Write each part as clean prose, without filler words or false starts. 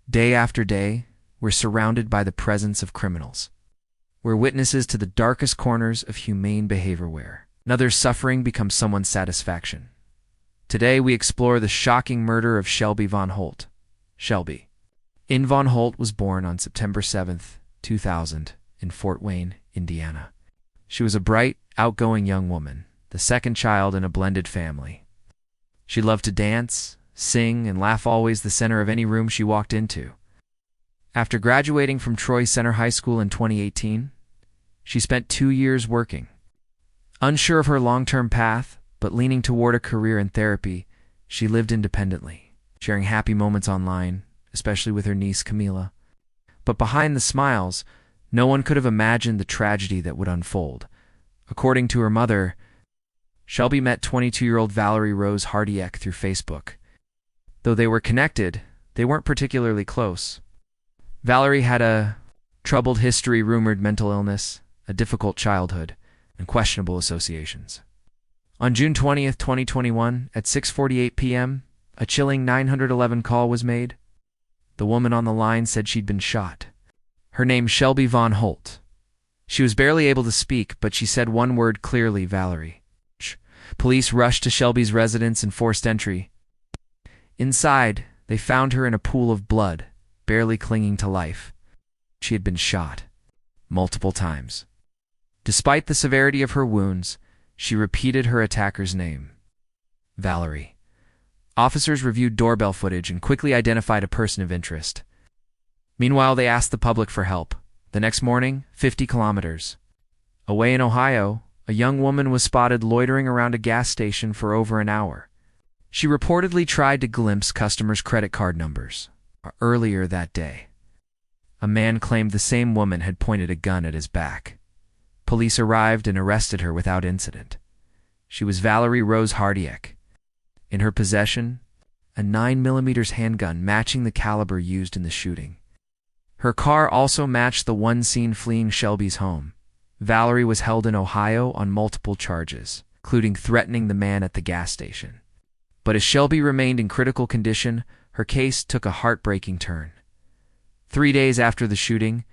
Day after day, we're surrounded by the presence of criminals. We're witnesses to the darkest corners of humane behavior where another's suffering becomes someone's satisfaction. Today, we explore the shocking murder of Shelby Von Holt. Shelby Von Holt was born on September 7, 2000, in Fort Wayne, Indiana. She was a bright, outgoing young woman, the second child in a blended family. She loved to dance, sing, and laugh, always the center of any room she walked into. After graduating from Troy Center High School in 2018, she spent 2 years working. Unsure of her long-term path, but leaning toward a career in therapy, she lived independently, sharing happy moments online, especially with her niece Camila. But behind the smiles, no one could have imagined the tragedy that would unfold. According to her mother, Shelby met 22-year-old Valerie Rose Hardiek through Facebook. Though they were connected, they weren't particularly close. Valerie had a troubled history, rumored mental illness, a difficult childhood, and questionable associations. On June 20, 2021, at 6:48 p.m., a chilling 911 call was made. The woman on the line said she'd been shot. Her name, Shelby Von Holt. She was barely able to speak, but she said one word clearly: Valerie. Police rushed to Shelby's residence and forced entry. Inside, they found her in a pool of blood, barely clinging to life. She had been shot multiple times. Despite the severity of her wounds, she repeated her attacker's name: Valerie. Officers reviewed doorbell footage and quickly identified a person of interest. Meanwhile, they asked the public for help. The next morning, 50 kilometers away in Ohio, a young woman was spotted loitering around a gas station for over an hour. She reportedly tried to glimpse customers' credit card numbers. Earlier that day, a man claimed the same woman had pointed a gun at his back. Police arrived and arrested her without incident. She was Valerie Rose Hardiek. In her possession, a 9mm handgun matching the caliber used in the shooting. Her car also matched the one seen fleeing Shelby's home. Valerie was held in Ohio on multiple charges, including threatening the man at the gas station. But as Shelby remained in critical condition, her case took a heartbreaking turn. 3 days after the shooting,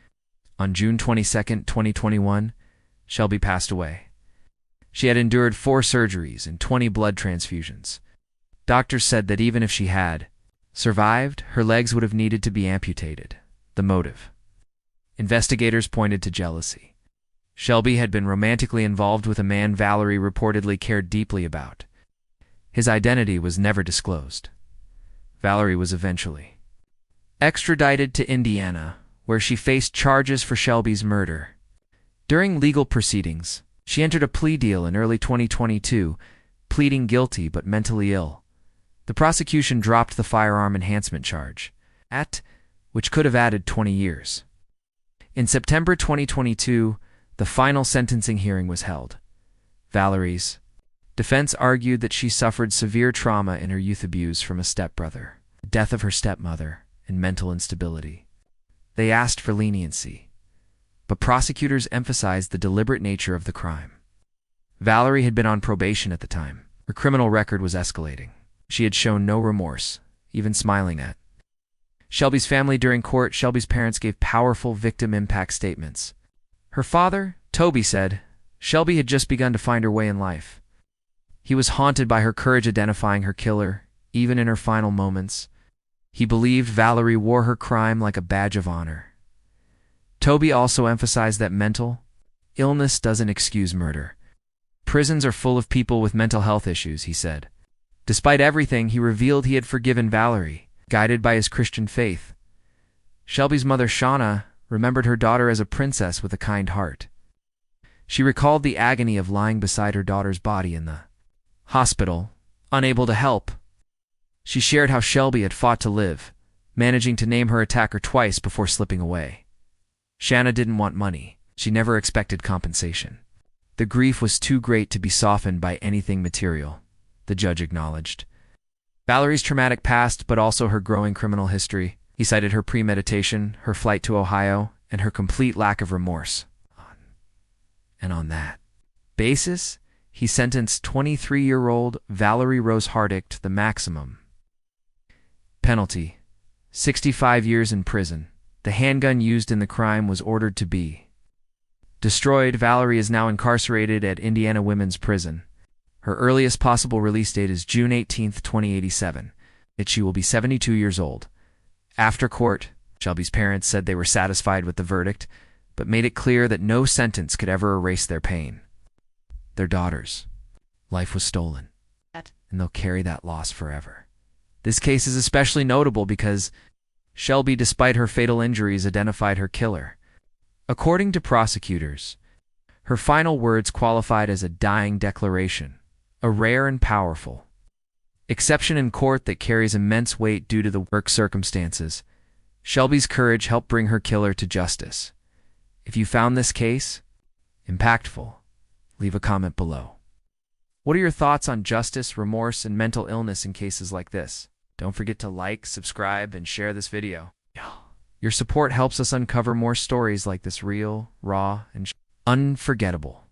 on June 22, 2021, Shelby passed away. She had endured 4 surgeries and 20 blood transfusions. Doctors said that even if she had survived, her legs would have needed to be amputated. The motive? Investigators pointed to jealousy. Shelby had been romantically involved with a man Valerie reportedly cared deeply about. His identity was never disclosed. Valerie was eventually extradited to Indiana, where she faced charges for Shelby's murder. During legal proceedings, she entered a plea deal in early 2022, pleading guilty but mentally ill. The prosecution dropped the firearm enhancement charge, which could have added 20 years. In September 2022, the final sentencing hearing was held. Valerie's defense argued that she suffered severe trauma in her youth, abuse from a stepbrother, the death of her stepmother, and mental instability. They asked for leniency, but prosecutors emphasized the deliberate nature of the crime. Valerie had been on probation at the time. Her criminal record was escalating. She had shown no remorse, even smiling at Shelby's family. During court, Shelby's parents gave powerful victim impact statements. Her father, Toby, said Shelby had just begun to find her way in life. He was haunted by her courage identifying her killer, even in her final moments. He believed Valerie wore her crime like a badge of honor. Toby also emphasized that mental illness doesn't excuse murder. Prisons are full of people with mental health issues, he said. Despite everything, he revealed he had forgiven Valerie, guided by his Christian faith. Shelby's mother, Shauna, remembered her daughter as a princess with a kind heart. She recalled the agony of lying beside her daughter's body in the hospital, unable to help. She shared how Shelby had fought to live, managing to name her attacker twice before slipping away. Shanna didn't want money. She never expected compensation. The grief was too great to be softened by anything material, the judge acknowledged. Valerie's traumatic past, but also her growing criminal history. He cited her premeditation, her flight to Ohio, and her complete lack of remorse. And on that basis, he sentenced 23-year-old Valerie Rose Hardiek to the maximum penalty, 65 years in prison. The handgun used in the crime was ordered to be destroyed. Valerie is now incarcerated at Indiana Women's Prison. Her earliest possible release date is June 18, 2087. She will be 72 years old. After court, Shelby's parents said they were satisfied with the verdict, but made it clear that no sentence could ever erase their pain. Their daughter's life was stolen, and they'll carry that loss forever. This case is especially notable because Shelby, despite her fatal injuries, identified her killer. According to prosecutors, her final words qualified as a dying declaration, a rare and powerful exception in court that carries immense weight due to the work circumstances. Shelby's courage helped bring her killer to justice. If you found this case impactful, leave a comment below. What are your thoughts on justice, remorse, and mental illness in cases like this? Don't forget to like, subscribe, and share this video. Your support helps us uncover more stories like this, real, raw, and unforgettable.